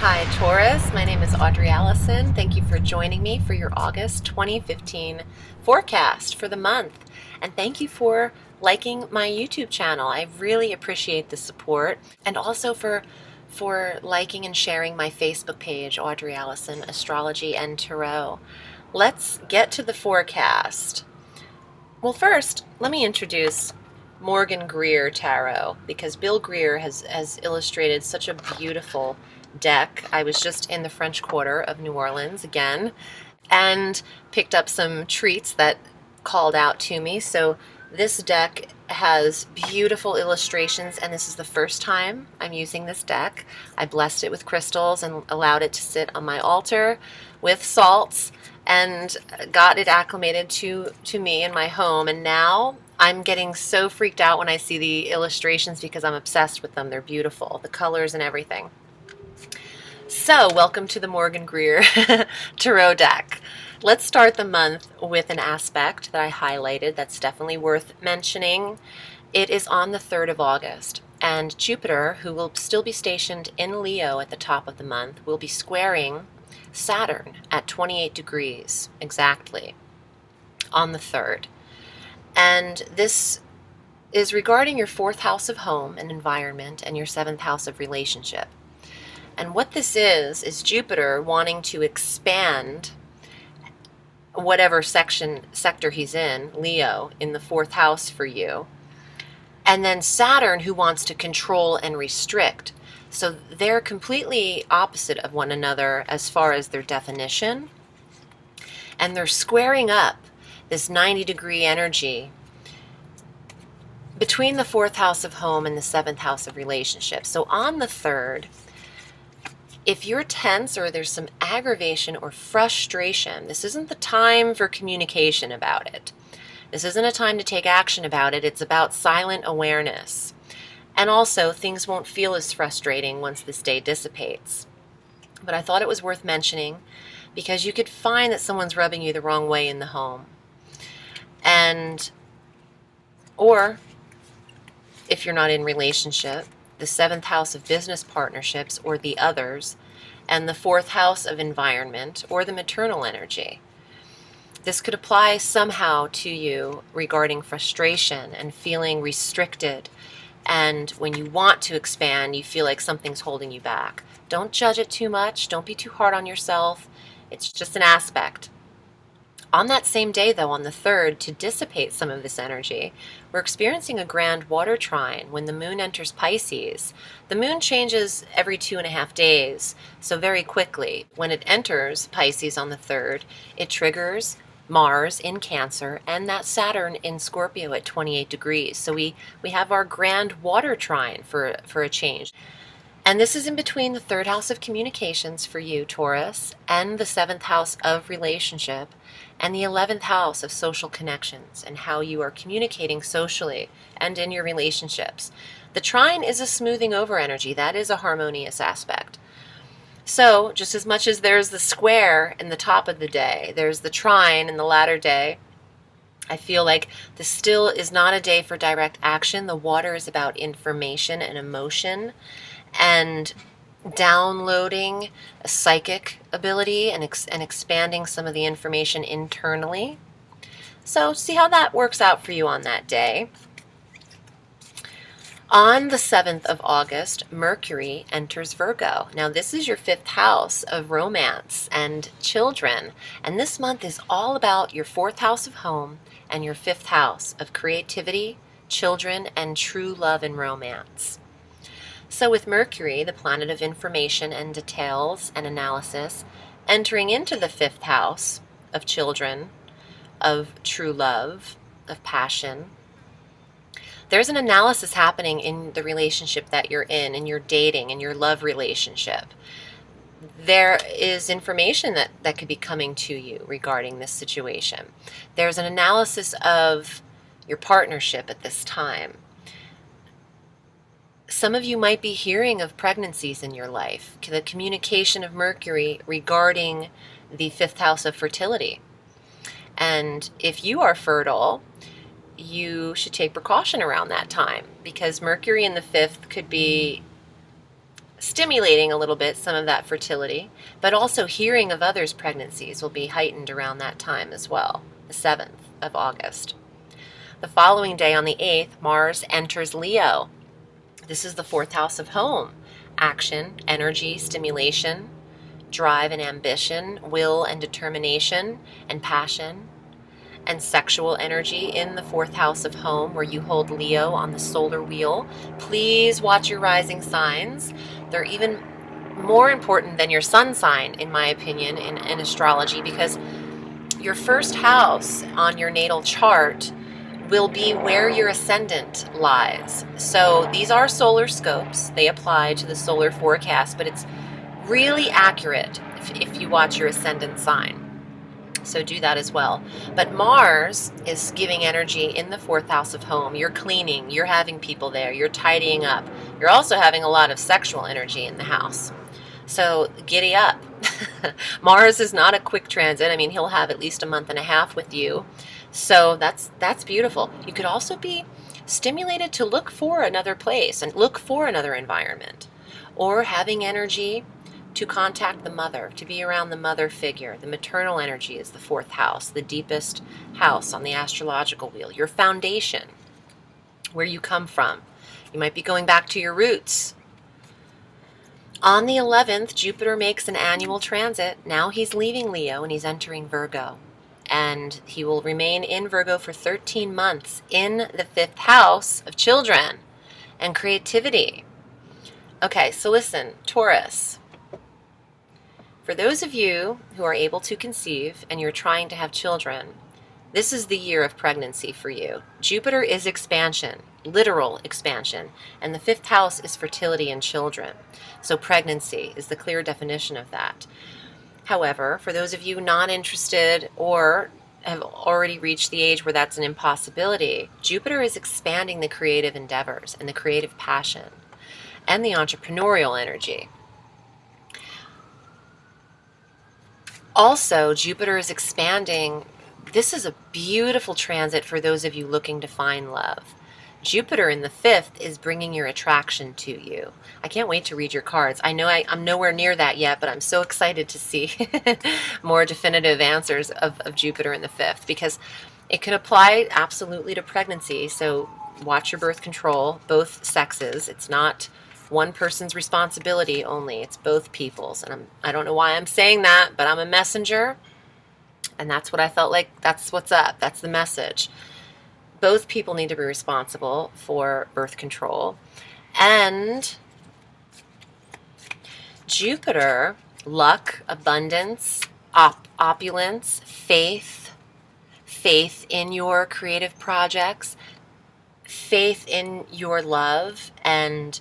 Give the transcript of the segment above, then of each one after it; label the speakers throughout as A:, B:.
A: Hi Taurus, my name is Audrey Alison. Thank you for joining me for your August 2015 forecast for the month. And thank you for liking my YouTube channel. I really appreciate the support, and also for liking and sharing my Facebook page, Audrey Alison, Astrology and Tarot. Let's get to the forecast. Well, first, let me introduce Morgan Greer Tarot, because Bill Greer has illustrated such a beautiful deck. I was just in the French Quarter of New Orleans again and picked up some treats that called out to me. So this deck has beautiful illustrations, and this is the first time I'm using this deck. I blessed it with crystals and allowed it to sit on my altar with salts and got it acclimated to me in my home. And now I'm getting so freaked out when I see the illustrations because I'm obsessed with them. They're beautiful, the colors and everything. So welcome to the Morgan Greer Tarot deck. Let's start the month with an aspect that I highlighted that's definitely worth mentioning. It is on the 3rd of August, and Jupiter, who will still be stationed in Leo at the top of the month, will be squaring Saturn at 28 degrees exactly on the 3rd. And this is regarding your 4th house of home and environment and your 7th house of relationship. And what this is Jupiter wanting to expand whatever sector he's in, Leo, in the 4th house for you. And then Saturn, who wants to control and restrict. So they're completely opposite of one another as far as their definition. And they're squaring up this 90-degree energy between the 4th house of home and the 7th house of relationships. So on the 3rd, if you're tense or there's some aggravation or frustration, this isn't the time for communication about it. This isn't a time to take action about it. It's about silent awareness. And also, things won't feel as frustrating once this day dissipates. But I thought it was worth mentioning because you could find that someone's rubbing you the wrong way in the home. Or if you're not in relationship, the 7th house of business partnerships or the others, and the 4th house of environment or the maternal energy. This could apply somehow to you regarding frustration and feeling restricted. And when you want to expand, you feel like something's holding you back. Don't judge it too much. Don't be too hard on yourself. It's just an aspect. On that same day, though, on the 3rd, to dissipate some of this energy, we're experiencing a grand water trine when the moon enters Pisces. The moon changes every 2.5 days, so very quickly. When it enters Pisces on the 3rd, it triggers Mars in Cancer and that Saturn in Scorpio at 28 degrees. So we have our grand water trine for a change. And this is in between the 3rd house of communications for you, Taurus, and the 7th house of relationship, and the 11th house of social connections and how you are communicating socially and in your relationships. The trine is a smoothing over energy. That is a harmonious aspect. So just as much as there's the square in the top of the day, there's the trine in the latter day. I feel like this still is not a day for direct action. The water is about information and emotion and downloading a psychic ability and expanding some of the information internally. So see how that works out for you on that day. On the 7th of August, Mercury enters Virgo. Now this is your 5th house of romance and children. And this month is all about your 4th house of home and your 5th house of creativity, children, and true love and romance. So with Mercury, the planet of information and details and analysis, entering into the 5th house of children, of true love, of passion, there's an analysis happening in the relationship that you're in your dating, in your love relationship. There is information that could be coming to you regarding this situation. There's an analysis of your partnership at this time. Some of you might be hearing of pregnancies in your life, the communication of Mercury regarding the 5th house of fertility. And if you are fertile, you should take precaution around that time because Mercury in the 5th could be stimulating a little bit some of that fertility, but also hearing of others' pregnancies will be heightened around that time as well, the 7th of August. The following day, on the 8th, Mars enters Leo. This is the 4th house of home, action, energy, stimulation, drive and ambition, will and determination, and passion, and sexual energy in the 4th house of home, where you hold Leo on the solar wheel. Please watch your rising signs. They're even more important than your sun sign, in my opinion, in astrology, because your first house on your natal chart will be where your ascendant lies. So these are solar scopes. They apply to the solar forecast, but it's really accurate if you watch your ascendant sign. So do that as well. But Mars is giving energy in the 4th house of home. You're cleaning, you're having people there, you're tidying up. You're also having a lot of sexual energy in the house. So giddy up. Mars is not a quick transit. I mean, he'll have at least a month and a half with you. So that's beautiful. You could also be stimulated to look for another place and look for another environment, or having energy to contact the mother, to be around the mother figure. The maternal energy is the 4th house, the deepest house on the astrological wheel, your foundation, where you come from. You might be going back to your roots. On the 11th, Jupiter makes an annual transit. Now he's leaving Leo and he's entering Virgo. And he will remain in Virgo for 13 months in the 5th house of children and creativity. Okay, so listen, Taurus. For those of you who are able to conceive and you're trying to have children, this is the year of pregnancy for you. Jupiter is expansion, literal expansion, and the 5th house is fertility in children. So pregnancy is the clear definition of that. However, for those of you not interested or have already reached the age where that's an impossibility, Jupiter is expanding the creative endeavors and the creative passion and the entrepreneurial energy. Also, Jupiter is expanding. This is a beautiful transit for those of you looking to find love. Jupiter in the 5th is bringing your attraction to you. I can't wait to read your cards. I know I'm nowhere near that yet, but I'm so excited to see more definitive answers of Jupiter in the 5th, because it can apply absolutely to pregnancy. So watch your birth control, both sexes. It's not one person's responsibility only. It's both people's. And I don't know why I'm saying that, but I'm a messenger. And that's what I felt like. That's what's up. That's the message. Both people need to be responsible for birth control. And Jupiter, luck, abundance, opulence, faith in your creative projects, faith in your love and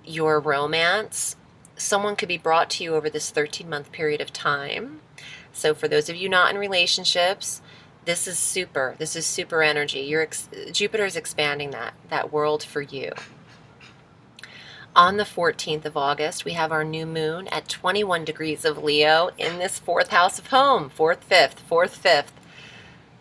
A: your romance. Someone could be brought to you over this 13-month period of time. So for those of you not in relationships, this is super energy. Jupiter is expanding that world for you. On the 14th of August, we have our new moon at 21 degrees of Leo in this 4th house of home, 4th, 5th.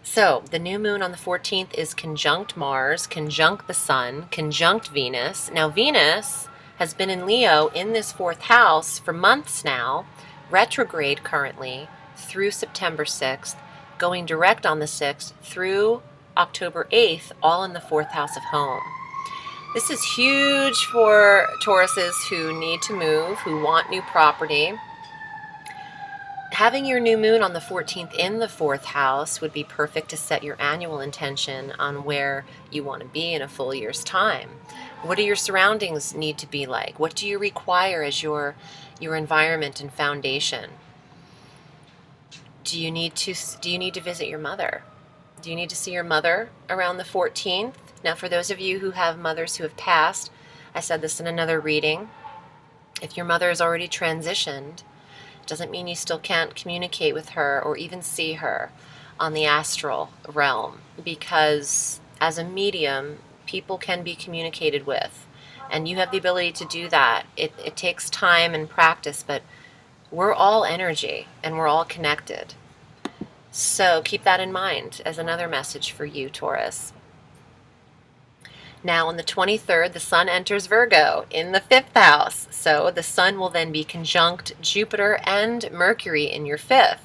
A: So the new moon on the 14th is conjunct Mars, conjunct the Sun, conjunct Venus. Now Venus has been in Leo in this 4th house for months now, retrograde currently through September 6th, going direct on the 6th through October 8th, all in the 4th house of home. This is huge for Tauruses who need to move, who want new property. Having your new moon on the 14th in the 4th house would be perfect to set your annual intention on where you want to be in a full year's time. What do your surroundings need to be like? What do you require as your environment and foundation? Do you need to visit your mother? Do you need to see your mother around the 14th? Now, for those of you who have mothers who have passed, I said this in another reading, if your mother has already transitioned, it doesn't mean you still can't communicate with her or even see her on the astral realm, because as a medium, people can be communicated with, and you have the ability to do that. It takes time and practice, but we're all energy and we're all connected. So keep that in mind as another message for you, Taurus. Now on the 23rd, the sun enters Virgo in the 5th house. So the sun will then be conjunct Jupiter and Mercury in your 5th.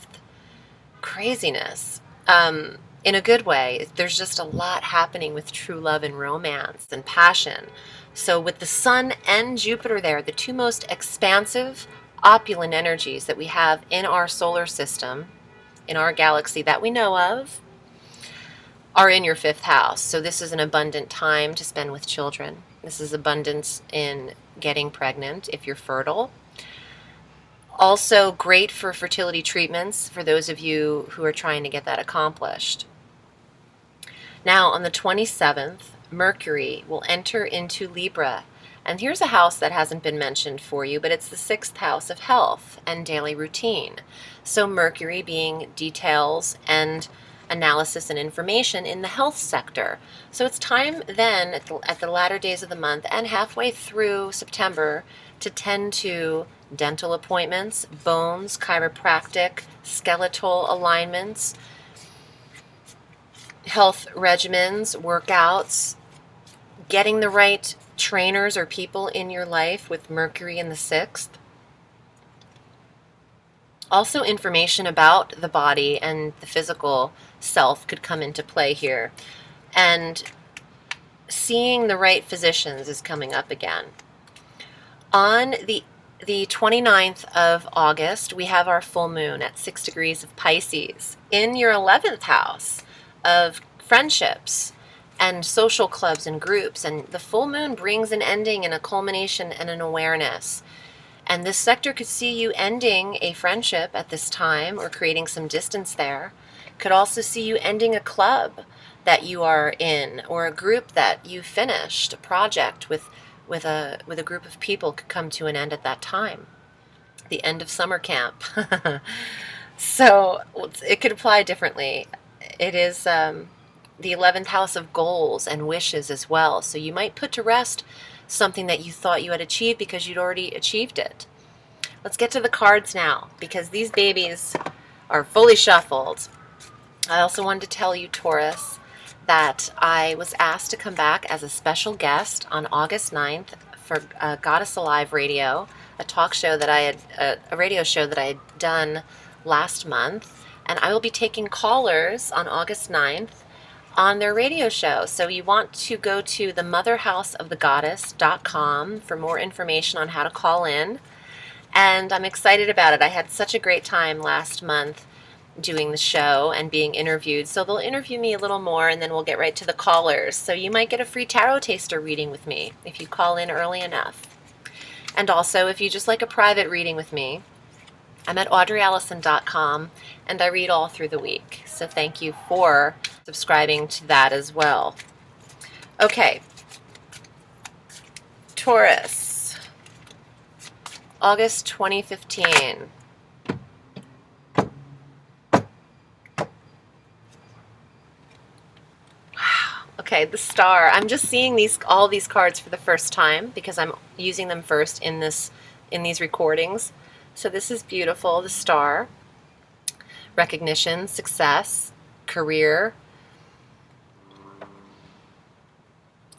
A: Craziness. In a good way. There's just a lot happening with true love and romance and passion. So with the sun and Jupiter there, the two most expansive, opulent energies that we have in our solar system, in our galaxy that we know of, are in your 5th house. So this is an abundant time to spend with children. This is abundance in getting pregnant if you're fertile. Also great for fertility treatments for those of you who are trying to get that accomplished. Now on the 27th, Mercury will enter into Libra. And here's a house that hasn't been mentioned for you, but it's the 6th house of health and daily routine. So Mercury being details and analysis and information in the health sector. So it's time then at the latter days of the month and halfway through September to tend to dental appointments, bones, chiropractic, skeletal alignments, health regimens, workouts, getting the right trainers or people in your life with Mercury in the 6th. Also information about the body and the physical self could come into play here. And seeing the right physicians is coming up again. On the 29th of August, we have our full moon at 6 degrees of Pisces in your 11th house of friendships and social clubs and groups. And the full moon brings an ending and a culmination and an awareness. And this sector could see you ending a friendship at this time or creating some distance there. Could also see you ending a club that you are in or a group that you finished, a project with a group of people could come to an end at that time. The end of summer camp. So it could apply differently. It is the 11th house of goals and wishes as well. So you might put to rest something that you thought you had achieved because you'd already achieved it. Let's get to the cards now because these babies are fully shuffled. I also wanted to tell you, Taurus, that I was asked to come back as a special guest on August 9th for Goddess Alive Radio, a talk show that I had, a radio show that I had done last month. And I will be taking callers on August 9th on their radio show. So you want to go to themotherhouseofthegoddess.com for more information on how to call in. And I'm excited about it. I had such a great time last month doing the show and being interviewed. So they'll interview me a little more and then we'll get right to the callers. So you might get a free tarot taster reading with me if you call in early enough. And also if you just like a private reading with me, I'm at audreyalison.com and I read all through the week. So thank you for subscribing to that as well. Okay. Taurus, August 2015. Okay, the star. I'm just seeing all these cards for the first time because I'm using them first in these recordings. So this is beautiful. The star, recognition, success, career.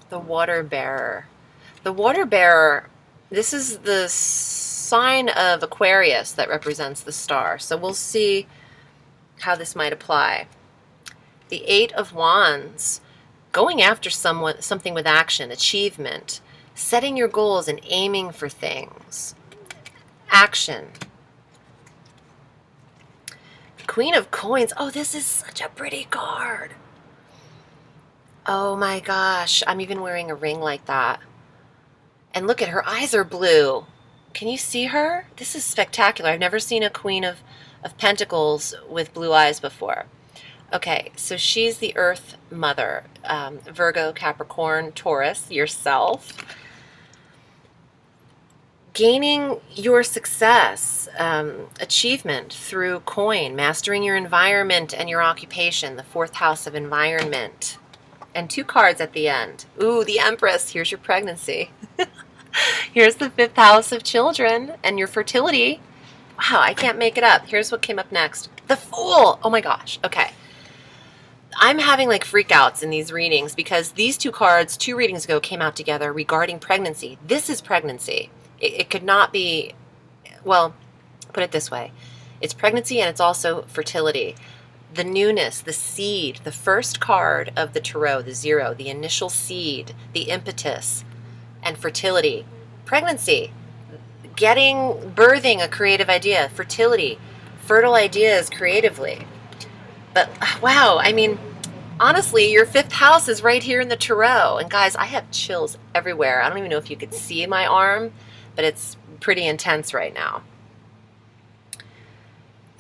A: The water bearer. The water bearer, this is the sign of Aquarius that represents the star. So we'll see how this might apply. The 8 of Wands. Going after something with action, achievement, setting your goals and aiming for things. Action. Queen of Coins. Oh, this is such a pretty card. Oh my gosh, I'm even wearing a ring like that. And look at her eyes are blue. Can you see her? This is spectacular. I've never seen a Queen of Pentacles with blue eyes before. Okay, so she's the Earth Mother, Virgo, Capricorn, Taurus, yourself. Gaining your success, achievement through coin, mastering your environment and your occupation, the 4th house of environment. And 2 cards at the end. Ooh, the Empress, here's your pregnancy. Here's the 5th house of children and your fertility. Wow, I can't make it up. Here's what came up next. The Fool. Oh my gosh, okay. I'm having like freakouts in these readings because these two cards 2 readings ago came out together regarding pregnancy. This is pregnancy. It could not be, well, put it this way. It's pregnancy and it's also fertility. The newness, the seed, the first card of the tarot, the 0, the initial seed, the impetus, and fertility. Pregnancy, birthing a creative idea, fertility, fertile ideas creatively. But wow, I mean, honestly, your 5th house is right here in the tarot. And guys, I have chills everywhere. I don't even know if you could see my arm, but it's pretty intense right now.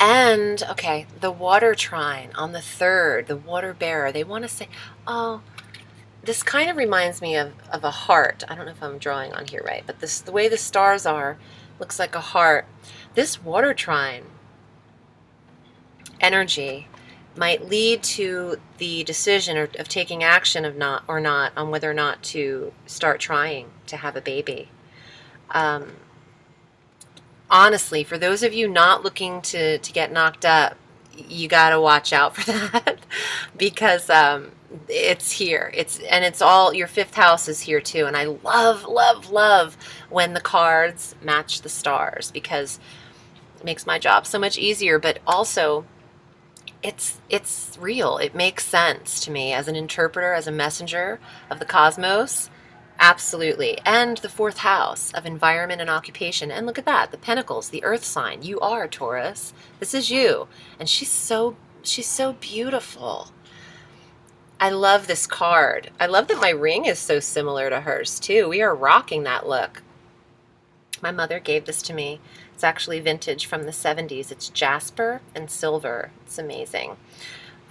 A: And, okay, the water trine on the 3rd, the water bearer, they want to say, oh, this kind of reminds me of a heart. I don't know if I'm drawing on here right, but the way the stars are, looks like a heart. This water trine energy might lead to the decision of taking action of not on whether or not to start trying to have a baby. Honestly, for those of you not looking to get knocked up, you got to watch out for that because it's here. It's all, your 5th house is here too. And I love, love, love when the cards match the stars because it makes my job so much easier, but also it's real. It makes sense to me as an interpreter, as a messenger of the cosmos. Absolutely. And the 4th house of environment and occupation. And look at that, the pentacles, the earth sign. You are Taurus. This is you. And she's so beautiful. I love this card. I love that my ring is so similar to hers too. We are rocking that look. My mother gave this to me. It's actually vintage from the 70s. It's jasper and silver. It's amazing.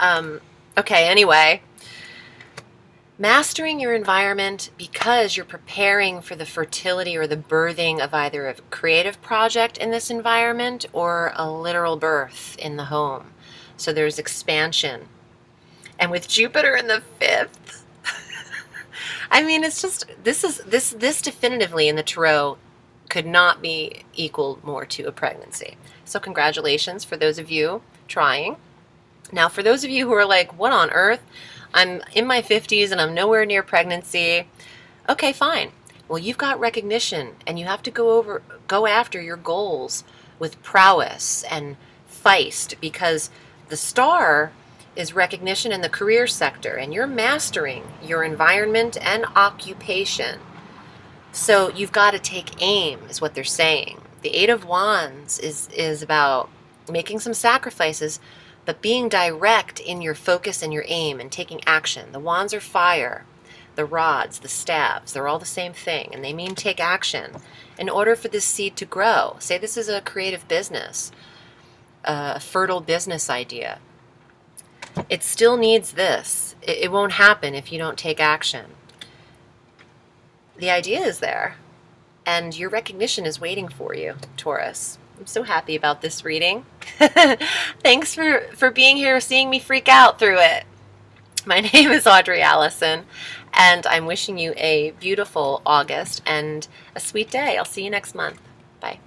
A: Okay, anyway. Mastering your environment because you're preparing for the fertility or the birthing of either a creative project in this environment or a literal birth in the home. So there's expansion. And with Jupiter in the 5th, I mean, it's just, this definitively in the tarot could not be equal more to a pregnancy. So congratulations for those of you trying. Now, for those of you who are like, what on earth? I'm in my 50s and I'm nowhere near pregnancy. Okay, fine. Well, you've got recognition and you have to go after your goals with prowess and feist because the star is recognition in the career sector and you're mastering your environment and occupation. So you've got to take aim is what they're saying. The 8 of Wands is about making some sacrifices, but being direct in your focus and your aim and taking action. The wands are fire. The rods, the staves, they're all the same thing. And they mean take action in order for this seed to grow. Say this is a creative business, a fertile business idea. It still needs this. It won't happen if you don't take action. The idea is there. And your recognition is waiting for you, Taurus. I'm so happy about this reading. Thanks for being here, seeing me freak out through it. My name is Audrey Alison, and I'm wishing you a beautiful August and a sweet day. I'll see you next month. Bye.